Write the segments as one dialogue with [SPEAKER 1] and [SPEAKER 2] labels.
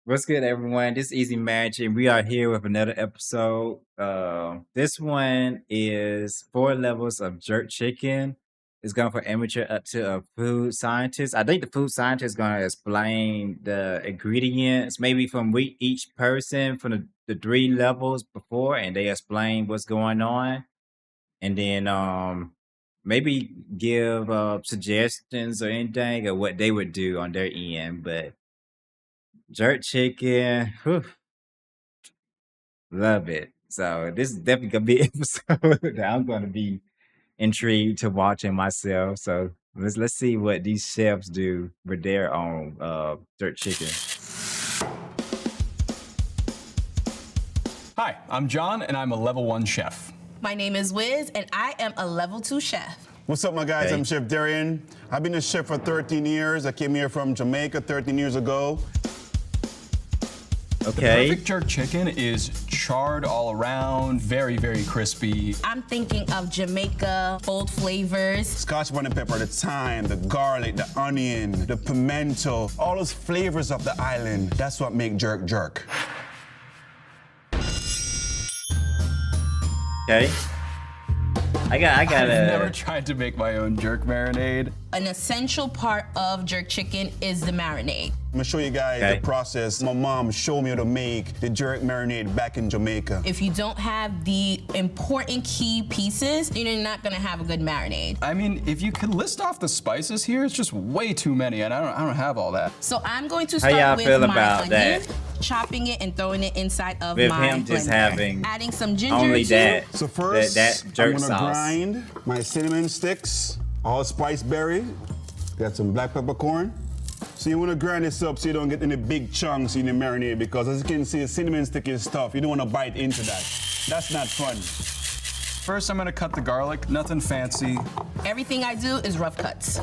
[SPEAKER 1] What's good, everyone? This is Easy Magic. We are here with another episode. This one is 4 levels of jerk chicken. It's going from amateur up to a food scientist. I think the food scientist is going to explain the ingredients, maybe from each person from the 3 levels before, and they explain what's going on, and then maybe give suggestions or anything of what they would do on their end. But jerk chicken, whew, love it. So this is definitely gonna be an episode that I'm gonna be intrigued to watching myself. So let's see what these chefs do with their own jerk chicken.
[SPEAKER 2] Hi, I'm John, and I'm a level 1 chef.
[SPEAKER 3] My name is Wiz, and I am a level 2 chef.
[SPEAKER 4] What's up, my guys?
[SPEAKER 1] Okay.
[SPEAKER 4] I'm Chef Darian. I've been a chef for 13 years. I came here from Jamaica 13 years ago.
[SPEAKER 1] Okay.
[SPEAKER 2] Perfect jerk chicken is charred all around, very, very crispy.
[SPEAKER 3] I'm thinking of Jamaica, bold flavors.
[SPEAKER 4] Scotch bonnet pepper, the thyme, the garlic, the onion, the pimento, all those flavors of the island. That's what make jerk jerk.
[SPEAKER 1] Okay. I
[SPEAKER 2] I've never
[SPEAKER 1] gotta
[SPEAKER 2] tried to make my own jerk marinade.
[SPEAKER 3] An essential part of jerk chicken is the marinade.
[SPEAKER 4] I'm gonna show you guys
[SPEAKER 1] Okay.
[SPEAKER 4] the process. My mom showed me how to make the jerk marinade back in Jamaica.
[SPEAKER 3] If you don't have the important key pieces, you're not gonna have a good marinade.
[SPEAKER 2] I mean, if you could list off the spices here, it's just way too many, and I don't have all that.
[SPEAKER 3] So I'm going to
[SPEAKER 1] How y'all
[SPEAKER 3] start with
[SPEAKER 1] feel
[SPEAKER 3] my
[SPEAKER 1] about
[SPEAKER 3] onion,
[SPEAKER 1] that?
[SPEAKER 3] chopping it and throwing it inside of
[SPEAKER 1] with
[SPEAKER 3] my
[SPEAKER 1] him just
[SPEAKER 3] blender.
[SPEAKER 1] having
[SPEAKER 3] Adding some ginger
[SPEAKER 1] only
[SPEAKER 3] to
[SPEAKER 1] that.
[SPEAKER 4] So first,
[SPEAKER 1] that jerk
[SPEAKER 4] I'm gonna
[SPEAKER 1] sauce.
[SPEAKER 4] grind my cinnamon sticks, allspice berry, got some black peppercorn. So you wanna grind this up so you don't get any big chunks in the marinade, because as you can see, cinnamon stick is tough. You don't wanna bite into that. That's not fun.
[SPEAKER 2] First, I'm gonna cut the garlic, nothing fancy.
[SPEAKER 3] Everything I do is rough cuts.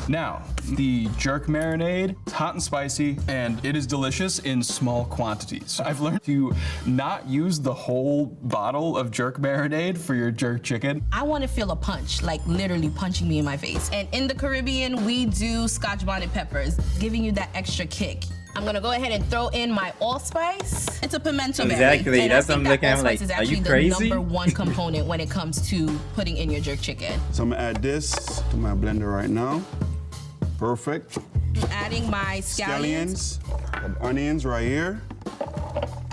[SPEAKER 2] Now, the jerk marinade, it's hot and spicy, and it is delicious in small quantities. I've learned to not use the whole bottle of jerk marinade for your jerk chicken.
[SPEAKER 3] I want to feel a punch, like literally punching me in my face. And in the Caribbean, we do Scotch bonnet peppers, giving you that extra kick. I'm gonna go ahead and throw in my allspice. It's a pimento berry.
[SPEAKER 1] Exactly,
[SPEAKER 3] And
[SPEAKER 1] that's
[SPEAKER 3] I
[SPEAKER 1] what I'm
[SPEAKER 3] think that
[SPEAKER 1] looking at,
[SPEAKER 3] allspice is
[SPEAKER 1] like, are you
[SPEAKER 3] actually
[SPEAKER 1] crazy?
[SPEAKER 3] the #1 component when it comes to putting in your jerk chicken.
[SPEAKER 4] So I'm gonna add this to my blender right now. Perfect.
[SPEAKER 3] I'm adding my scallions.
[SPEAKER 4] Scallions, onions right here.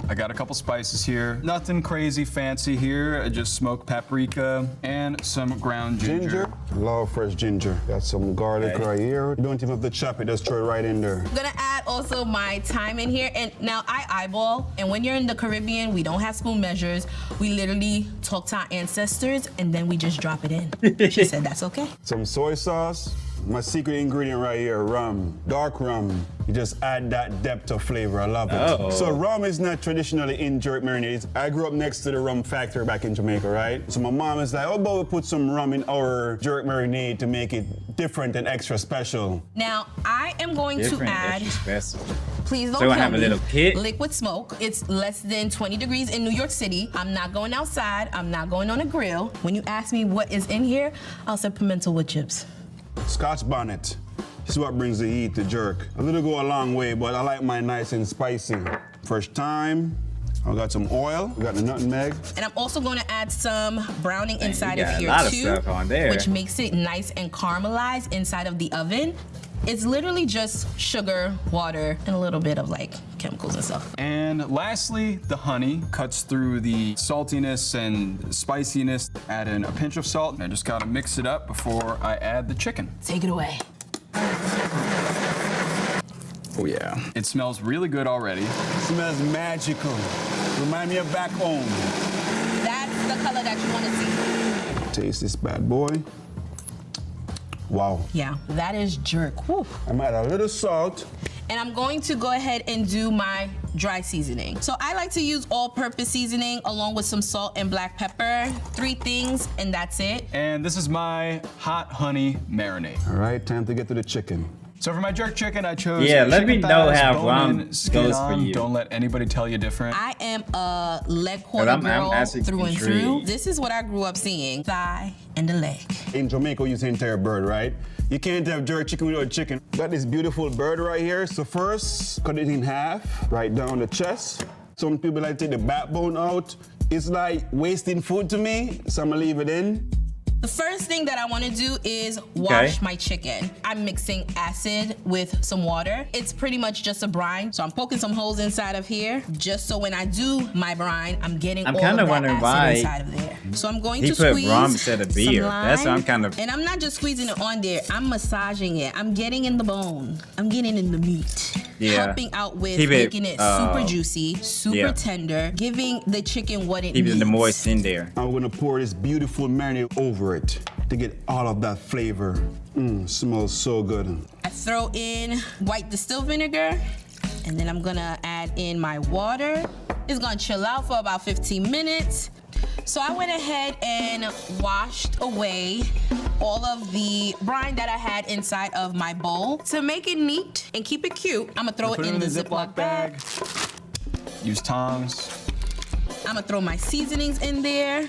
[SPEAKER 2] I got a couple spices here. Nothing crazy fancy here, just smoked paprika and some ground ginger.
[SPEAKER 4] Love fresh ginger. Got some garlic
[SPEAKER 1] Okay.
[SPEAKER 4] right here. You don't even have to chop it, just throw it right in there.
[SPEAKER 3] I'm gonna add also my thyme in here. And now I eyeball, and when you're in the Caribbean, we don't have spoon measures. We literally talk to our ancestors, and then we just drop it in. She said that's okay.
[SPEAKER 4] Some soy sauce. My secret ingredient right here, rum, dark rum. You just add that depth of flavor. I love it.
[SPEAKER 1] Oh.
[SPEAKER 4] So rum is not traditionally in jerk marinades. I grew up next to the rum factory back in Jamaica, right? So my mom is like, how about we put some rum in our jerk marinade to make it different and extra special?
[SPEAKER 3] Now I am going to
[SPEAKER 1] Different,
[SPEAKER 3] add.
[SPEAKER 1] extra special.
[SPEAKER 3] Please don't
[SPEAKER 1] So I
[SPEAKER 3] kill
[SPEAKER 1] have a
[SPEAKER 3] me.
[SPEAKER 1] little pit?
[SPEAKER 3] Liquid smoke. It's less than 20 degrees in New York City. I'm not going outside. I'm not going on a grill. When you ask me what is in here, I'll say pimento wood chips.
[SPEAKER 4] Scotch bonnet. This is what brings the heat to jerk. A little go a long way, but I like mine nice and spicy. Fresh thyme. I got some oil. We got the nutmeg.
[SPEAKER 3] And I'm also going to add some browning inside
[SPEAKER 1] you
[SPEAKER 3] of
[SPEAKER 1] got a
[SPEAKER 3] here
[SPEAKER 1] lot of
[SPEAKER 3] too,
[SPEAKER 1] stuff on there.
[SPEAKER 3] which makes it nice and caramelized inside of the oven. It's literally just sugar, water, and a little bit of like chemicals and stuff.
[SPEAKER 2] And lastly, the honey cuts through the saltiness and spiciness. Add in a pinch of salt. I just gotta mix it up before I add the chicken.
[SPEAKER 3] Take it away.
[SPEAKER 2] Oh yeah. It smells really good already.
[SPEAKER 4] Smells magical. Remind me of back home.
[SPEAKER 3] That's the color that you want to see.
[SPEAKER 4] Taste this bad boy. Wow.
[SPEAKER 3] Yeah, that is jerk. Woo.
[SPEAKER 4] I'm add a little salt.
[SPEAKER 3] And I'm going to go ahead and do my dry seasoning. So I like to use all-purpose seasoning along with some salt and black pepper. 3 things, and that's it.
[SPEAKER 2] And this is my hot honey marinade.
[SPEAKER 4] All right, time to get to the chicken.
[SPEAKER 2] So for my jerk chicken, I chose
[SPEAKER 1] Yeah, let
[SPEAKER 2] chicken
[SPEAKER 1] me know
[SPEAKER 2] thighs,
[SPEAKER 1] how
[SPEAKER 2] bone
[SPEAKER 1] Rom
[SPEAKER 2] in, skin
[SPEAKER 1] goes for
[SPEAKER 2] on.
[SPEAKER 1] you.
[SPEAKER 2] Don't let anybody tell you different.
[SPEAKER 3] I am a leg quarter
[SPEAKER 1] I'm
[SPEAKER 3] girl
[SPEAKER 1] actually
[SPEAKER 3] through and through.
[SPEAKER 1] intrigued.
[SPEAKER 3] This is what I grew up seeing: thigh and the leg.
[SPEAKER 4] In Jamaica, we use the entire bird, right? You can't have jerk chicken without chicken. Got this beautiful bird right here. So first, cut it in half, right down the chest. Some people like to take the backbone out. It's like wasting food to me, so I'm gonna leave it in.
[SPEAKER 3] The first thing that I want to do is wash my chicken. I'm mixing acid with some water. It's pretty much just a brine, so I'm poking some holes inside of here, just so when I do my brine, I'm getting all
[SPEAKER 1] kinda
[SPEAKER 3] of that
[SPEAKER 1] wondering
[SPEAKER 3] acid
[SPEAKER 1] why
[SPEAKER 3] inside of there. So I'm going
[SPEAKER 1] he
[SPEAKER 3] to
[SPEAKER 1] put
[SPEAKER 3] squeeze
[SPEAKER 1] rum instead of beer.
[SPEAKER 3] some
[SPEAKER 1] That's what I'm
[SPEAKER 3] lime.
[SPEAKER 1] kind of-
[SPEAKER 3] And I'm not just squeezing it on there, I'm massaging it. I'm getting in the bone. I'm getting in the meat.
[SPEAKER 1] Yeah.
[SPEAKER 3] Helping out with
[SPEAKER 1] Keep it,
[SPEAKER 3] making it super juicy, super
[SPEAKER 1] yeah.
[SPEAKER 3] tender, giving the chicken what it
[SPEAKER 1] Keep
[SPEAKER 3] needs.
[SPEAKER 1] the moist in there.
[SPEAKER 4] I'm gonna pour this beautiful marinade over it to get all of that flavor. Smells so good.
[SPEAKER 3] I throw in white distilled vinegar, and then I'm gonna add in my water. It's gonna chill out for about 15 minutes. So I went ahead and washed away all of the brine that I had inside of my bowl. To make it neat and keep it cute, I'm gonna throw it
[SPEAKER 2] Put
[SPEAKER 3] in the Ziploc bag.
[SPEAKER 2] Use tongs.
[SPEAKER 3] I'm gonna throw my seasonings in there.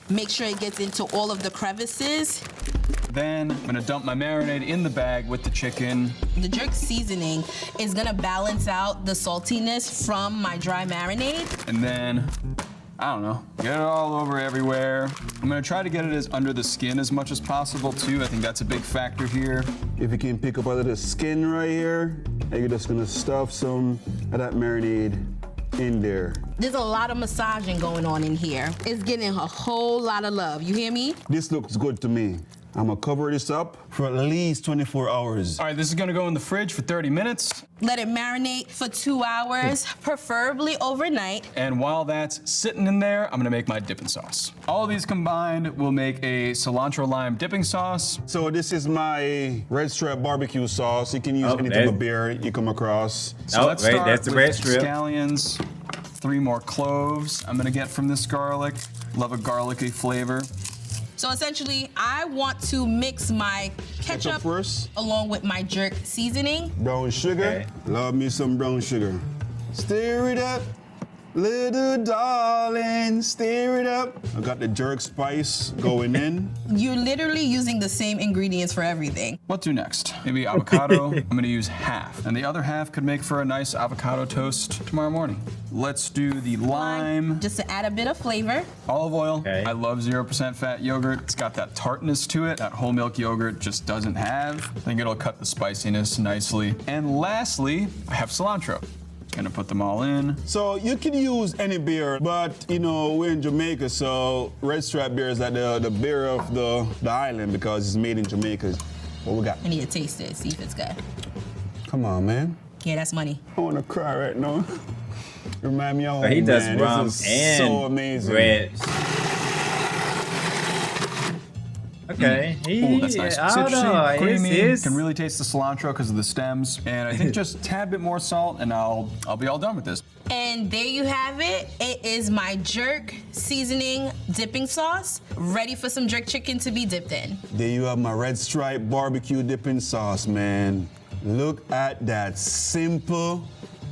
[SPEAKER 3] Make sure it gets into all of the crevices.
[SPEAKER 2] Then I'm gonna dump my marinade in the bag with the chicken.
[SPEAKER 3] The jerk seasoning is gonna balance out the saltiness from my dry marinade.
[SPEAKER 2] And then, I don't know, get it all over everywhere. I'm gonna try to get it as under the skin as much as possible too. I think that's a big factor here.
[SPEAKER 4] If you can pick up out of the skin right here, and you're just gonna stuff some of that marinade in there.
[SPEAKER 3] There's a lot of massaging going on in here. It's getting a whole lot of love. You hear me?
[SPEAKER 4] This looks good to me. I'm gonna cover this up for at least 24 hours.
[SPEAKER 2] All right, this is gonna go in the fridge for 30 minutes.
[SPEAKER 3] Let it marinate for 2 hours, preferably overnight.
[SPEAKER 2] And while that's sitting in there, I'm gonna make my dipping sauce. All of these combined will make a cilantro lime dipping sauce.
[SPEAKER 4] So this is my red stripe barbecue sauce. You can use any type of beer you come across.
[SPEAKER 2] So
[SPEAKER 1] Oh,
[SPEAKER 2] let's
[SPEAKER 1] wait,
[SPEAKER 2] start
[SPEAKER 1] that's the
[SPEAKER 2] with
[SPEAKER 1] red strip.
[SPEAKER 2] scallions, 3 more cloves I'm gonna get from this garlic. Love a garlicky flavor.
[SPEAKER 3] So essentially, I want to mix my ketchup
[SPEAKER 4] first.
[SPEAKER 3] along with my jerk seasoning.
[SPEAKER 4] Brown sugar.
[SPEAKER 1] Okay.
[SPEAKER 4] Love me some brown sugar. Stir it up, little darling, stir it up. I got the jerk spice going in.
[SPEAKER 3] You're literally using the same ingredients for everything.
[SPEAKER 2] What to next? Maybe avocado. I'm gonna use half. And the other half could make for a nice avocado toast tomorrow morning. Let's do the lime.
[SPEAKER 3] Just to add a bit of flavor.
[SPEAKER 2] Olive oil.
[SPEAKER 1] Okay.
[SPEAKER 2] I love 0% fat yogurt. It's got that tartness to it that whole milk yogurt just doesn't have. I think it'll cut the spiciness nicely. And lastly, I have cilantro. Gonna put them all in.
[SPEAKER 4] So you can use any beer, but you know, we're in Jamaica, so red stripe beer is like the beer of the island because it's made in Jamaica. What we got?
[SPEAKER 3] I need to taste it, see if it's good.
[SPEAKER 4] Come on, man.
[SPEAKER 3] Yeah, that's money.
[SPEAKER 4] I wanna cry right now. Remind me of home,
[SPEAKER 1] He does
[SPEAKER 4] man.
[SPEAKER 1] rum
[SPEAKER 4] This is
[SPEAKER 1] and
[SPEAKER 4] so amazing.
[SPEAKER 1] red. Okay.
[SPEAKER 2] Ooh, that's nice.
[SPEAKER 1] I don't know.
[SPEAKER 2] Citrusy, creamy.
[SPEAKER 1] It's-
[SPEAKER 2] Can really taste the cilantro because of the stems. And I think just a tad bit more salt, and I'll be all done with this.
[SPEAKER 3] And there you have it. It is my jerk seasoning dipping sauce, ready for some jerk chicken to be dipped in.
[SPEAKER 4] There you have my red stripe barbecue dipping sauce, man. Look at that, simple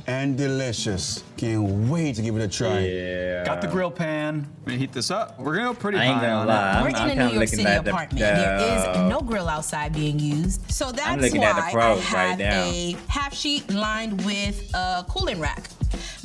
[SPEAKER 4] and delicious. Can't wait to give it a try.
[SPEAKER 1] Yeah.
[SPEAKER 2] Got the grill pan. We're gonna heat this up. We're gonna go pretty
[SPEAKER 1] I ain't
[SPEAKER 2] high
[SPEAKER 1] gonna
[SPEAKER 2] on
[SPEAKER 1] lie.
[SPEAKER 2] it.
[SPEAKER 3] We're
[SPEAKER 1] I'm
[SPEAKER 3] in a
[SPEAKER 1] kinda
[SPEAKER 3] New York
[SPEAKER 1] looking
[SPEAKER 3] City
[SPEAKER 1] at the-
[SPEAKER 3] apartment.
[SPEAKER 1] the-
[SPEAKER 3] There is no grill outside being used. So that's
[SPEAKER 1] looking
[SPEAKER 3] why
[SPEAKER 1] at the
[SPEAKER 3] I
[SPEAKER 1] pros
[SPEAKER 3] have
[SPEAKER 1] right now.
[SPEAKER 3] a half sheet lined with a cooling rack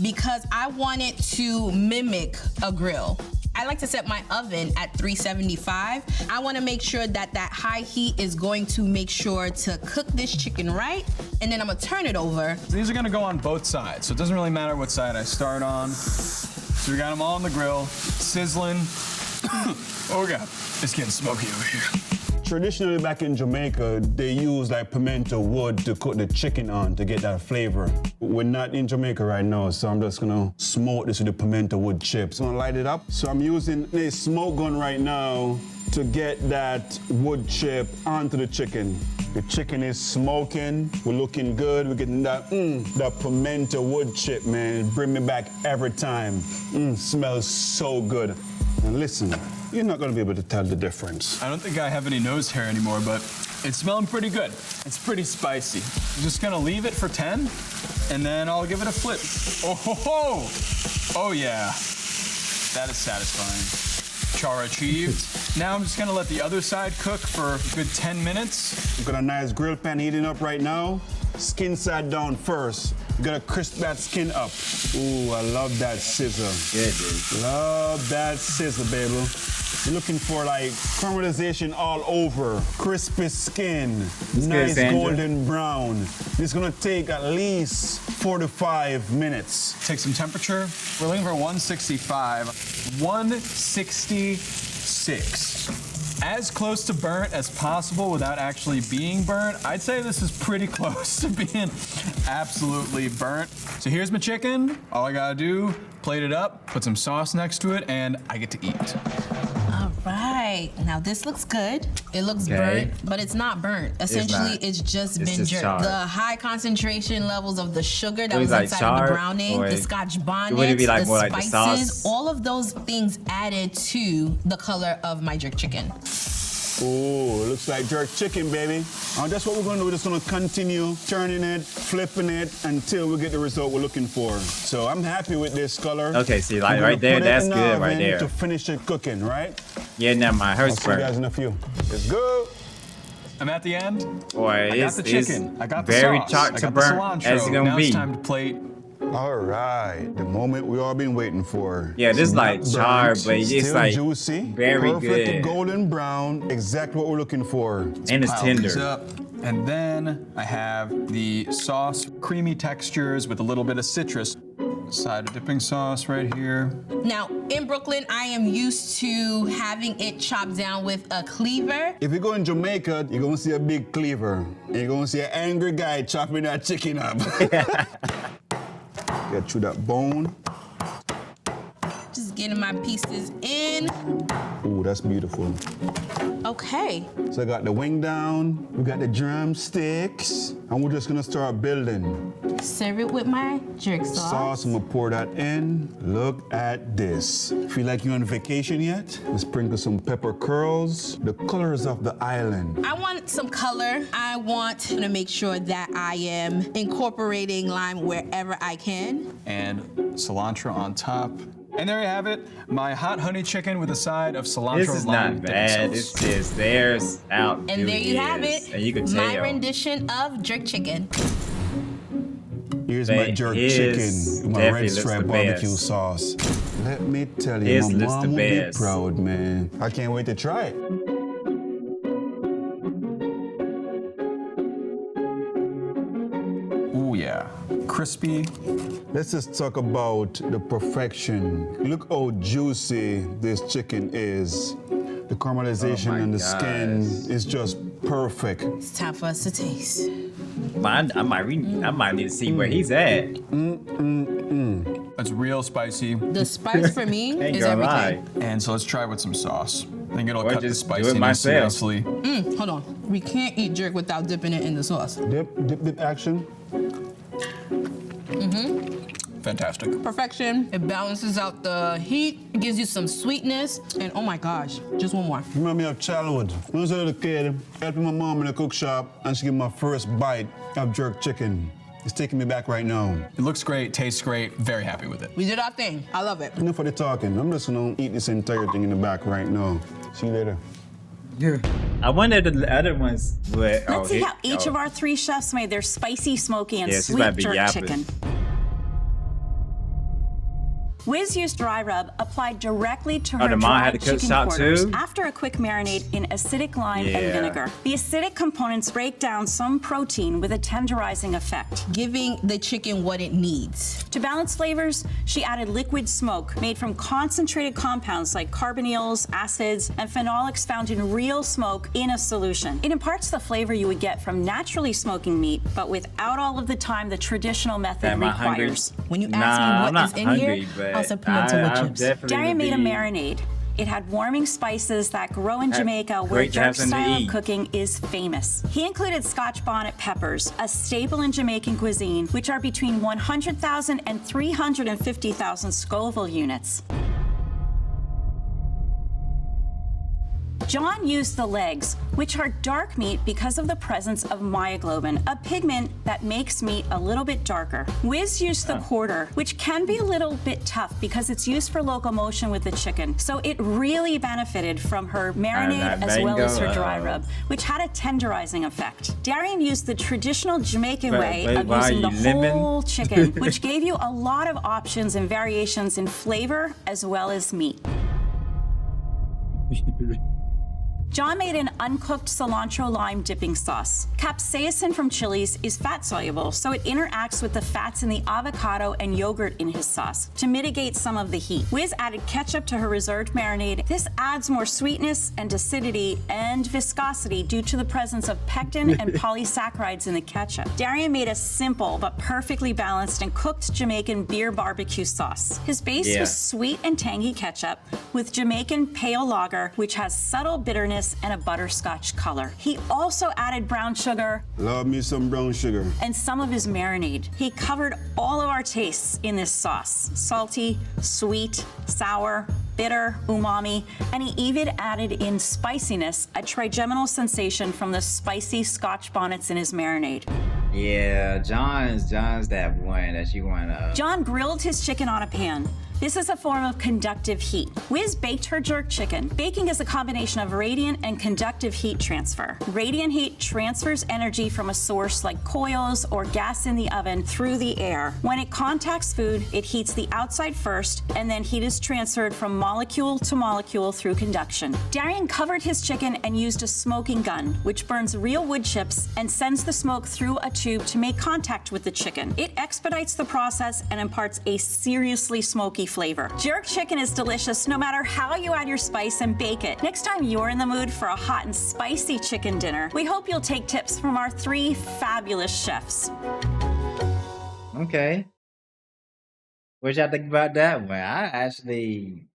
[SPEAKER 3] because I wanted to mimic a grill. I like to set my oven at 375. I want to make sure that that high heat is going to make sure to cook this chicken right, and then I'm gonna turn it over.
[SPEAKER 2] These are gonna go on both sides, so it doesn't really matter what side I start on. So we got them all on the grill, sizzling. Oh God, it's getting smoky over here.
[SPEAKER 4] Traditionally back in Jamaica, they use like pimento wood to cook the chicken on to get that flavor. We're not in Jamaica right now, so I'm just gonna smoke this with the pimento wood chips. I'm gonna light it up. So I'm using a smoke gun right now to get that wood chip onto the chicken. The chicken is smoking, we're looking good, we're getting that pimento wood chip, man. It bring me back every time. Smells so good. And listen, you're not gonna be able to tell the difference.
[SPEAKER 2] I don't think I have any nose hair anymore, but it's smelling pretty good. It's pretty spicy. I'm just gonna leave it for 10, and then I'll give it a flip. Oh ho ho! Oh yeah, that is satisfying. Char achieved. Now I'm just gonna let the other side cook for a good 10 minutes.
[SPEAKER 4] We've got a nice grill pan heating up right now. Skin side down first. You gotta crisp that skin up. Ooh, I love that sizzle.
[SPEAKER 1] Good, dude.
[SPEAKER 4] Love that sizzle, baby. You're looking for like caramelization all over, crispy skin, nice
[SPEAKER 1] Sandra.
[SPEAKER 4] golden brown. It's gonna take at least 4 to 5 minutes.
[SPEAKER 2] Take some temperature. We're looking for 165. 166. As close to burnt as possible without actually being burnt. I'd say this is pretty close to being absolutely burnt. So here's my chicken. All I gotta do, plate it up, put some sauce next to it, and I get to eat.
[SPEAKER 3] All right, now this looks good. It looks
[SPEAKER 1] Okay.
[SPEAKER 3] burnt, but it's not burnt. Essentially,
[SPEAKER 1] not.
[SPEAKER 3] it's just
[SPEAKER 1] It's
[SPEAKER 3] been
[SPEAKER 1] just
[SPEAKER 3] jerked.
[SPEAKER 1] charred.
[SPEAKER 3] The high concentration levels of the sugar that
[SPEAKER 1] What
[SPEAKER 3] was
[SPEAKER 1] is that,
[SPEAKER 3] inside of
[SPEAKER 1] charred,
[SPEAKER 3] the browning,
[SPEAKER 1] or
[SPEAKER 3] the Scotch bonnets,
[SPEAKER 1] would it be like
[SPEAKER 3] the
[SPEAKER 1] more like the
[SPEAKER 3] spices,
[SPEAKER 1] sauce?
[SPEAKER 3] all of those things added to the color of my jerk chicken.
[SPEAKER 4] Ooh, looks like jerk chicken, baby. And that's what we're gonna do. We're just gonna continue turning it, flipping it until we get the result we're looking for. So I'm happy with this color.
[SPEAKER 1] Okay, see, like
[SPEAKER 4] We're
[SPEAKER 1] right
[SPEAKER 4] gonna
[SPEAKER 1] there,
[SPEAKER 4] put it
[SPEAKER 1] that's
[SPEAKER 4] in the
[SPEAKER 1] good right
[SPEAKER 4] oven
[SPEAKER 1] there.
[SPEAKER 4] To finish it cooking, right?
[SPEAKER 1] Yeah, never mind.
[SPEAKER 4] I'll
[SPEAKER 1] Hers
[SPEAKER 4] see you guys
[SPEAKER 1] burnt.
[SPEAKER 4] in a few. Let's go.
[SPEAKER 2] I'm at the end.
[SPEAKER 1] Boy,
[SPEAKER 2] I got
[SPEAKER 1] it's,
[SPEAKER 2] the
[SPEAKER 1] it's
[SPEAKER 2] chicken. I got the
[SPEAKER 1] very
[SPEAKER 2] sauce.
[SPEAKER 1] chalk
[SPEAKER 2] I
[SPEAKER 1] to
[SPEAKER 2] got the
[SPEAKER 1] burnt
[SPEAKER 2] cilantro.
[SPEAKER 1] as it's gonna
[SPEAKER 2] now
[SPEAKER 1] be.
[SPEAKER 2] it's time to plate.
[SPEAKER 4] All right, the moment we all been waiting for.
[SPEAKER 1] Yeah, this
[SPEAKER 4] It's
[SPEAKER 1] like
[SPEAKER 4] not
[SPEAKER 1] charred,
[SPEAKER 4] burnt,
[SPEAKER 1] but it's
[SPEAKER 4] still
[SPEAKER 1] like
[SPEAKER 4] juicy,
[SPEAKER 1] very
[SPEAKER 4] perfect
[SPEAKER 1] good.
[SPEAKER 4] golden brown, exactly what we're looking for.
[SPEAKER 1] And it's
[SPEAKER 2] Pile these
[SPEAKER 1] tender.
[SPEAKER 2] up. And then I have the sauce, creamy textures with a little bit of citrus. Side of dipping sauce right here.
[SPEAKER 3] Now, in Brooklyn, I am used to having it chopped down with a cleaver.
[SPEAKER 4] If you go in Jamaica, you're gonna see a big cleaver. And you're gonna see an angry guy chopping that chicken up. Get through that bone.
[SPEAKER 3] Just getting my pieces in.
[SPEAKER 4] Ooh, that's beautiful.
[SPEAKER 3] Okay.
[SPEAKER 4] So I got the wing down, we got the drumsticks, and we're just gonna start building.
[SPEAKER 3] Serve it with my jerk
[SPEAKER 4] Sauce, I'm gonna pour that in. Look at this. Feel like you're on vacation yet? Let's sprinkle some pepper curls. The colors of the island.
[SPEAKER 3] I want some color. I want to make sure that I am incorporating lime wherever I can.
[SPEAKER 2] And cilantro on top. And there you have it, my hot honey chicken with a side of cilantro
[SPEAKER 1] This is
[SPEAKER 2] lime
[SPEAKER 1] not
[SPEAKER 2] dipping
[SPEAKER 1] bad.
[SPEAKER 2] sauce.
[SPEAKER 1] It's just theirs out.
[SPEAKER 3] And there you have it.
[SPEAKER 1] And you can tell.
[SPEAKER 3] My rendition of jerk chicken.
[SPEAKER 4] Here's my
[SPEAKER 1] But
[SPEAKER 4] jerk
[SPEAKER 1] his
[SPEAKER 4] chicken with my
[SPEAKER 1] definitely
[SPEAKER 4] red
[SPEAKER 1] looks
[SPEAKER 4] stripe
[SPEAKER 1] the
[SPEAKER 4] barbecue
[SPEAKER 1] best.
[SPEAKER 4] sauce. Let me tell you,
[SPEAKER 1] His
[SPEAKER 4] my
[SPEAKER 1] looks
[SPEAKER 4] mom
[SPEAKER 1] the
[SPEAKER 4] will be
[SPEAKER 1] best.
[SPEAKER 4] proud, man. I can't wait to try it.
[SPEAKER 2] Ooh yeah, crispy.
[SPEAKER 4] Let's just talk about the perfection. Look how juicy this chicken is. The caramelization
[SPEAKER 1] Oh my
[SPEAKER 4] on the
[SPEAKER 1] gosh.
[SPEAKER 4] skin is just perfect.
[SPEAKER 3] It's time for us to taste.
[SPEAKER 1] I might need to see where he's at.
[SPEAKER 2] It's real spicy.
[SPEAKER 3] The spice for me
[SPEAKER 1] Ain't
[SPEAKER 3] is
[SPEAKER 1] gonna
[SPEAKER 3] everything.
[SPEAKER 1] lie.
[SPEAKER 2] And so let's try with some sauce. I think it'll
[SPEAKER 1] Or
[SPEAKER 2] cut the
[SPEAKER 1] just do it
[SPEAKER 2] spiciness
[SPEAKER 1] myself.
[SPEAKER 2] nicely.
[SPEAKER 3] Hold on. We can't eat jerk without dipping it in the sauce.
[SPEAKER 4] Dip action.
[SPEAKER 2] Fantastic.
[SPEAKER 3] Perfection. It balances out the heat. It gives you some sweetness. And oh my gosh, just one more.
[SPEAKER 4] Remind me of childhood. When I was a little kid, helping my mom in the cook shop, and she gave me my first bite of jerk chicken. It's taking me back right now.
[SPEAKER 2] It looks great, tastes great, very happy with it.
[SPEAKER 3] We did our thing. I love it.
[SPEAKER 4] Enough of the talking. I'm just gonna eat this entire thing in the back right now. See you later.
[SPEAKER 1] I wonder the other ones would.
[SPEAKER 5] Let's see how each of our three chefs made their spicy, smoky, and
[SPEAKER 1] Yeah, she's
[SPEAKER 5] sweet
[SPEAKER 1] about to be
[SPEAKER 5] jerk
[SPEAKER 1] yapping.
[SPEAKER 5] chicken. Wiz used dry rub applied directly to her
[SPEAKER 1] the mom
[SPEAKER 5] dry
[SPEAKER 1] had to cook
[SPEAKER 5] chicken
[SPEAKER 1] shop
[SPEAKER 5] quarters
[SPEAKER 1] too?
[SPEAKER 5] after a quick marinade in acidic lime
[SPEAKER 1] Yeah.
[SPEAKER 5] and vinegar. The acidic components break down some protein with a tenderizing effect.
[SPEAKER 3] Giving the chicken what it needs.
[SPEAKER 5] To balance flavors, she added liquid smoke made from concentrated compounds like carbonyls, acids, and phenolics found in real smoke in a solution. It imparts the flavor you would get from naturally smoking meat, but without all of the time the traditional method
[SPEAKER 1] Am I hungry?
[SPEAKER 5] requires.
[SPEAKER 3] When you
[SPEAKER 1] Nah,
[SPEAKER 3] ask
[SPEAKER 1] I'm
[SPEAKER 3] me what
[SPEAKER 1] not
[SPEAKER 3] is in
[SPEAKER 1] hungry,
[SPEAKER 3] here,
[SPEAKER 1] but
[SPEAKER 3] I'll say pimento with
[SPEAKER 1] I'm
[SPEAKER 3] chips.
[SPEAKER 1] definitely
[SPEAKER 5] Daria
[SPEAKER 1] gonna
[SPEAKER 5] made a
[SPEAKER 1] be-
[SPEAKER 5] marinade. It had warming spices that grow in
[SPEAKER 1] That's
[SPEAKER 5] Jamaica where
[SPEAKER 1] great to have
[SPEAKER 5] jerk
[SPEAKER 1] something to
[SPEAKER 5] style of
[SPEAKER 1] eat.
[SPEAKER 5] cooking is famous. He included Scotch bonnet peppers, a staple in Jamaican cuisine, which are between 100,000 and 350,000 Scoville units. John used the legs, which are dark meat because of the presence of myoglobin, a pigment that makes meat a little bit darker. Wiz used the quarter, which can be a little bit tough because it's used for locomotion with the chicken. So it really benefited from her marinade as well as her dry rub, which had a tenderizing effect. Darian used the traditional Jamaican way of using the whole chicken, which gave you a lot of options and variations in flavor as well as meat. John made an uncooked cilantro lime dipping sauce. Capsaicin from chilies is fat soluble, so it interacts with the fats in the avocado and yogurt in his sauce to mitigate some of the heat. Wiz added ketchup to her reserved marinade. This adds more sweetness and acidity and viscosity due to the presence of pectin and polysaccharides in the ketchup. Darian made a simple but perfectly balanced and cooked Jamaican beer barbecue sauce. His base was sweet and tangy ketchup with Jamaican pale lager, which has subtle bitterness and a butterscotch color. He also added brown sugar.
[SPEAKER 4] Love me some brown sugar.
[SPEAKER 5] And some of his marinade. He covered all of our tastes in this sauce. Salty, sweet, sour, bitter, umami, and he even added in spiciness, a trigeminal sensation from the spicy Scotch bonnets in his marinade.
[SPEAKER 1] Yeah, John's that one that you wanna.
[SPEAKER 5] John grilled his chicken on a pan. This is a form of conductive heat. Wiz baked her jerk chicken. Baking is a combination of radiant and conductive heat transfer. Radiant heat transfers energy from a source like coils or gas in the oven through the air. When it contacts food, it heats the outside first, and then heat is transferred from molecule to molecule through conduction. Darian covered his chicken and used a smoking gun, which burns real wood chips and sends the smoke through a tube to make contact with the chicken. It expedites the process and imparts a seriously smoky flavor. Jerk chicken is delicious no matter how you add your spice and bake it. Next time you're in the mood for a hot and spicy chicken dinner, we hope you'll take tips from our 3 fabulous chefs.
[SPEAKER 1] Okay. What y'all think about that one?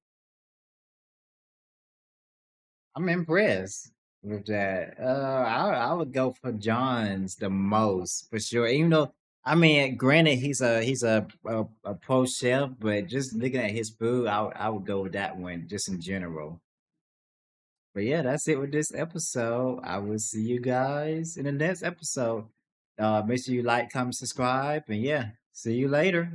[SPEAKER 1] I'm impressed with that. I would go for John's the most for sure. Even though, I mean, granted, he's a pro chef, but just looking at his food, I would go with that one just in general. But yeah, that's it with this episode. I will see you guys in the next episode. Make sure you like, comment, subscribe, and yeah, see you later.